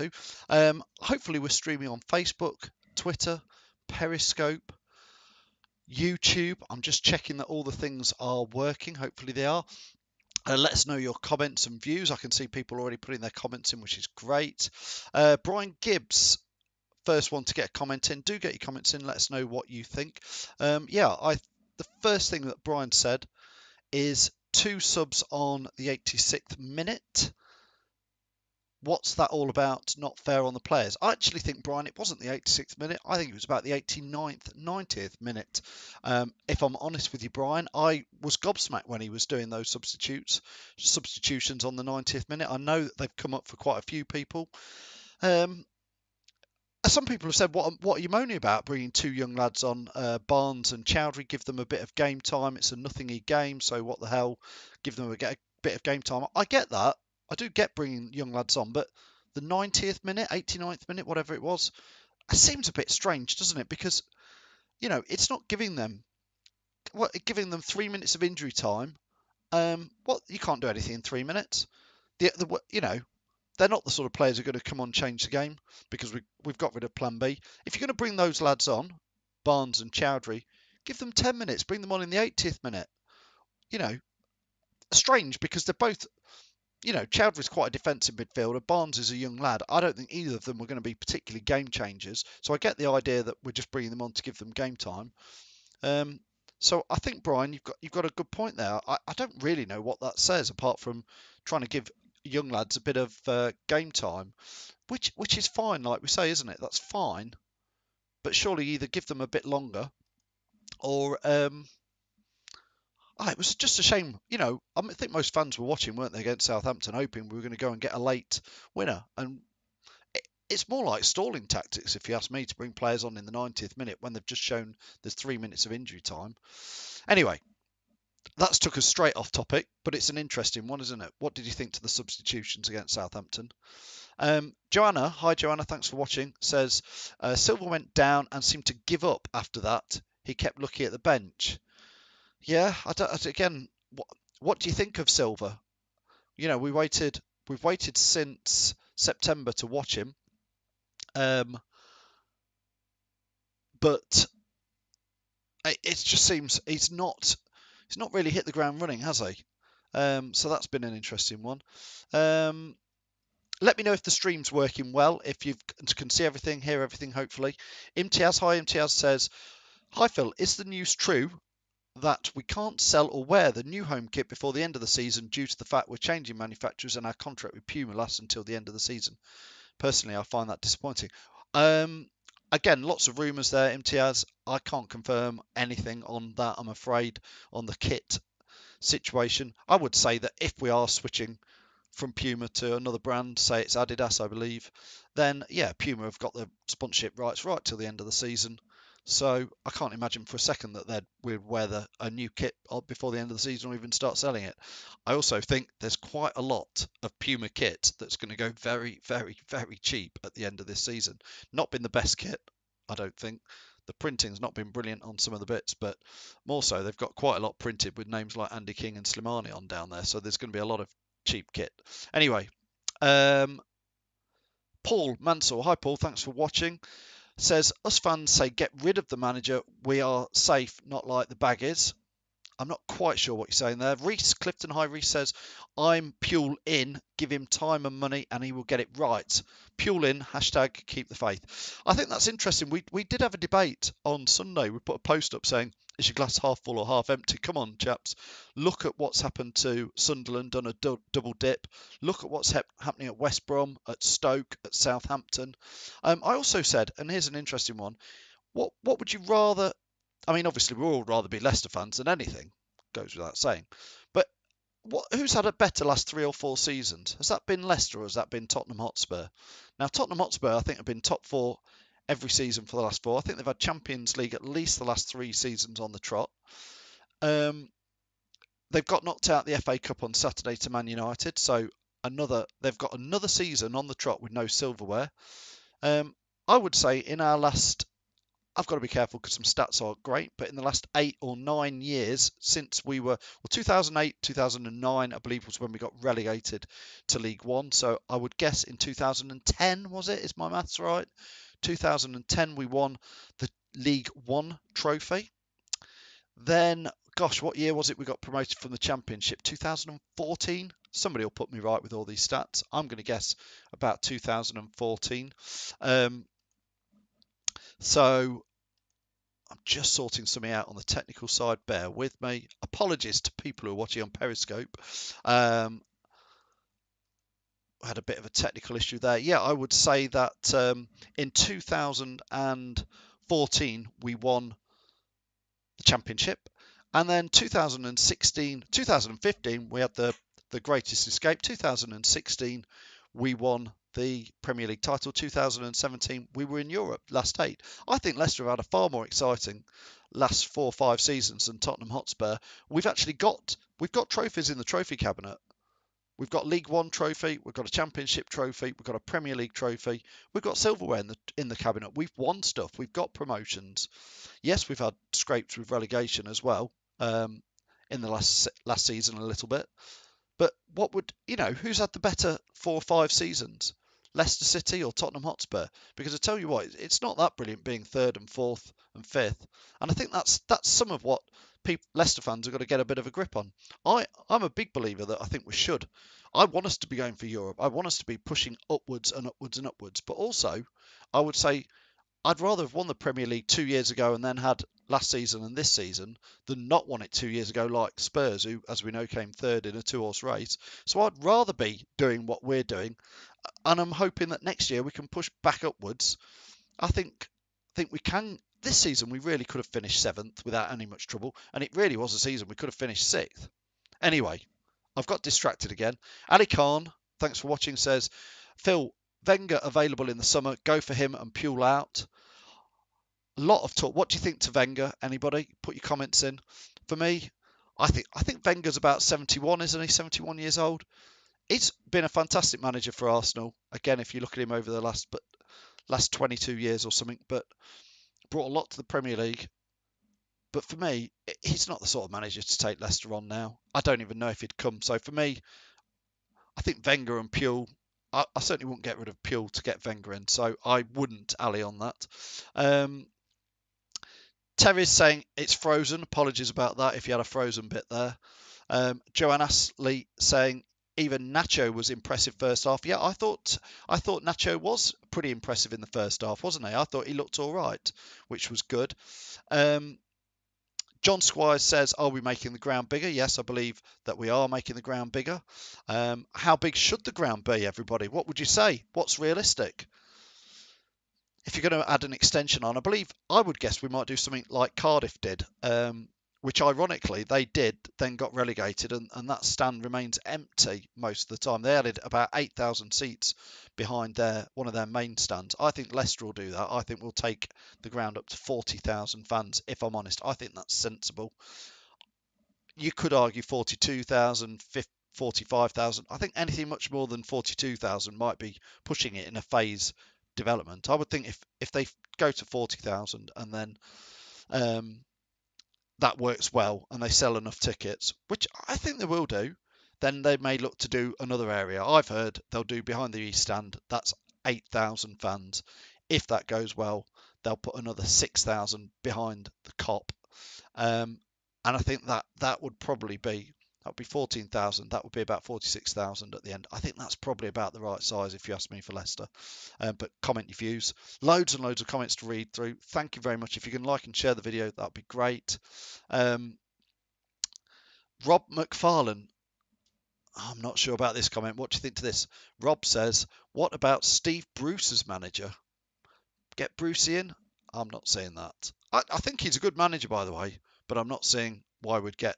to. Hopefully we're streaming on Facebook, Twitter, Periscope, YouTube. I'm just checking that all the things are working. Hopefully they are. Let us know your comments and views. I can see people already putting their comments in, which is great. Brian Gibbs, first one to get a comment in. Do get your comments in. Let us know what you think. The first thing that Brian said is 2 subs on the 86th minute. What's that all about? Not fair on the players. I actually think, Brian, it wasn't the 86th minute. I think it was about the 89th, 90th minute. If I'm honest with you, Brian, I was gobsmacked when he was doing those substitutions on the 90th minute. I know that they've come up for quite a few people. Some people have said, what are you moaning about, bringing 2 young lads on, Barnes and Chowdhury, give them a bit of game time. It's a nothingy game, so what the hell, give them a bit of game time. I get that. I do get bringing young lads on, but the 90th minute, 89th minute, whatever it was, it seems a bit strange, doesn't it? Because, it's not giving them 3 minutes of injury time. You can't do anything in 3 minutes. They're not the sort of players who are going to come on and change the game because we've got rid of plan B. If you're going to bring those lads on, Barnes and Chowdhury, give them 10 minutes, bring them on in the 80th minute. Strange because they're both, Chowdhury's quite a defensive midfielder. Barnes is a young lad. I don't think either of them were going to be particularly game changers. So I get the idea that we're just bringing them on to give them game time. So I think, Brian, you've got a good point there. I don't really know what that says apart from trying to give young lads a bit of game time, which is fine, like we say, isn't it? That's fine, but surely either give them a bit longer, or it was just a shame. I think most fans were watching, weren't they, against Southampton, hoping we were going to go and get a late winner, and it's more like stalling tactics, if you ask me, to bring players on in the 90th minute when they've just shown there's 3 minutes of injury time. Anyway, that's took us straight off topic, but it's an interesting one, isn't it? What did you think to the substitutions against Southampton? Joanna, hi Joanna, thanks for watching, says Silva went down and seemed to give up after that. He kept looking at the bench. Yeah, what do you think of Silva? We've waited since September to watch him, but it just seems he's not really hit the ground running, has he? So that's been an interesting one. Let me know if the stream's working well, if you can see everything, hear everything, hopefully. Imtiaz, hi, Imtiaz says, hi Phil, is the news true that we can't sell or wear the new home kit before the end of the season due to the fact we're changing manufacturers and our contract with Puma lasts until the end of the season? Personally, I find that disappointing. Again, lots of rumours there, Imtiaz. I can't confirm anything on that, I'm afraid, on the kit situation. I would say that if we are switching from Puma to another brand, say it's Adidas, I believe, then yeah, Puma have got the sponsorship rights right till the end of the season. So I can't imagine for a second that we'd wear a new kit before the end of the season or even start selling it. I also think there's quite a lot of Puma kit that's going to go very, very, very cheap at the end of this season. Not been the best kit, I don't think. The printing's not been brilliant on some of the bits, but more so, they've got quite a lot printed with names like Andy King and Slimani on down there. So there's going to be a lot of cheap kit. Anyway, Paul Mansell, hi Paul, thanks for watching, says, us fans say get rid of the manager, we are safe, not like the bag is. I'm not quite sure what you're saying there. Reese, Clifton High Reese says, I'm Puel in, give him time and money and he will get it right. Puel in, hashtag keep the faith. I think that's interesting. We did have a debate on Sunday. We put a post up saying, is your glass half full or half empty? Come on, chaps. Look at what's happened to Sunderland, done a double dip. Look at what's happening at West Brom, at Stoke, at Southampton. I also said, and here's an interesting one, what would you rather... I mean, obviously, we'd all rather be Leicester fans than anything, goes without saying. But who's had a better last 3 or 4 seasons? Has that been Leicester or has that been Tottenham Hotspur? Now, Tottenham Hotspur, I think, have been top 4 every season for the last 4. I think they've had Champions League at least the last 3 seasons on the trot. They've got knocked out the FA Cup on Saturday to Man United, so they've got another season on the trot with no silverware. I would say in our last I've got to be careful because some stats aren't great, but in the last 8 or 9 years since we were, well, 2008, 2009, I believe was when we got relegated to League One. So I would guess in 2010, was it? Is my maths right? 2010, we won the League One trophy. Then, gosh, what year was it we got promoted from the Championship? 2014? Somebody will put me right with all these stats. I'm going to guess about 2014. Um, so I'm just sorting something out on the technical side. Bear with me. Apologies to people who are watching on Periscope. I had a bit of a technical issue there. Yeah, I would say that in 2014 we won the championship, and then 2016, 2015 we had the greatest escape. 2016 we won the Premier League title. 2017 we were in Europe last 8. I think Leicester have had a far more exciting last 4 or 5 seasons than Tottenham Hotspur. We've got trophies in the trophy cabinet. We've got League One trophy, we've got a Championship trophy, we've got a Premier League trophy, we've got silverware in the cabinet. We've won stuff, we've got promotions. Yes, we've had scrapes with relegation as well in the last season a little bit. But what would, who's had the better 4 or 5 seasons? Leicester City or Tottenham Hotspur? Because I tell you what, it's not that brilliant being 3rd and 4th and 5th. And I think that's some of what Leicester fans have got to get a bit of a grip on. I'm a big believer that I think we should. I want us to be going for Europe. I want us to be pushing upwards and upwards and upwards. But also, I would say I'd rather have won the Premier League 2 years ago and then had last season and this season than not won it 2 years ago like Spurs, who, as we know, came 3rd in a 2-horse race. So I'd rather be doing what we're doing, and I'm hoping that next year we can push back upwards. I think we can. This season we really could have finished 7th without any much trouble, and it really was a season we could have finished 6th. Anyway, I've got distracted again. Ali Khan, thanks for watching, says, Phil, Wenger available in the summer, go for him and Puel out. A lot of talk. What do you think to Wenger? Anybody? Put your comments in. For me, I think Wenger's about 71, isn't he? 71 years old. He's been a fantastic manager for Arsenal. Again, if you look at him over the last 22 years or something, but brought a lot to the Premier League. But for me, he's not the sort of manager to take Leicester on now. I don't even know if he'd come. So for me, I think Wenger and Puel. I certainly wouldn't get rid of Puel to get Wenger in. So I wouldn't ally on that. Terry's saying it's frozen. Apologies about that if you had a frozen bit there. Joanne Astley saying even Nacho was impressive first half. Yeah, I thought Nacho was pretty impressive in the first half, wasn't he? I thought he looked all right, which was good. John Squires says, are we making the ground bigger? Yes, I believe that we are making the ground bigger. How big should the ground be, everybody? What would you say? What's realistic? If you're going to add an extension on, I would guess we might do something like Cardiff did, which ironically they did, then got relegated, and that stand remains empty most of the time. They added about 8,000 seats behind one of their main stands. I think Leicester will do that. I think we'll take the ground up to 40,000 fans, if I'm honest. I think that's sensible. You could argue 42,000, 45,000. I think anything much more than 42,000 might be pushing it in a phase development. I would think if they go to 40,000 and then that works well and they sell enough tickets, which I think they will do, then they may look to do another area. I've heard they'll do behind the East Stand. That's 8,000 fans. If that goes well, they'll put another 6,000 behind the Kop. And I think that would probably be 14,000. That would be about 46,000 at the end. I think that's probably about the right size if you ask me for Leicester. But comment your views. Loads and loads of comments to read through. Thank you very much. If you can like and share the video, that'd be great. Rob McFarlane. I'm not sure about this comment. What do you think to this? Rob says, what about Steve Bruce as manager? Get Brucey in? I'm not saying that. I think he's a good manager, by the way, but I'm not seeing why we'd get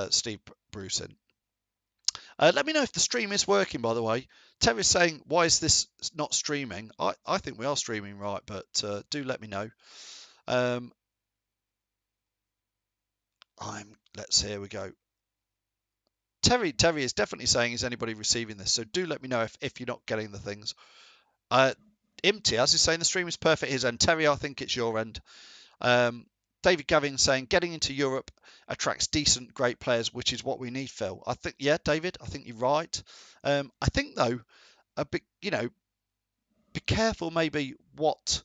Steve Bruce in. Let me know if the stream is working, by the way. Terry's saying, why is this not streaming? I think we are streaming right, but do let me know. Here we go. Terry is definitely saying, is anybody receiving this? So do let me know if you're not getting the things. Imtiaz is saying the stream is perfect his end. Terry, I think it's your end. David Gavin saying getting into Europe attracts decent, great players, which is what we need, Phil. I think, yeah, David, I think you're right. I think though, a bit, be careful maybe what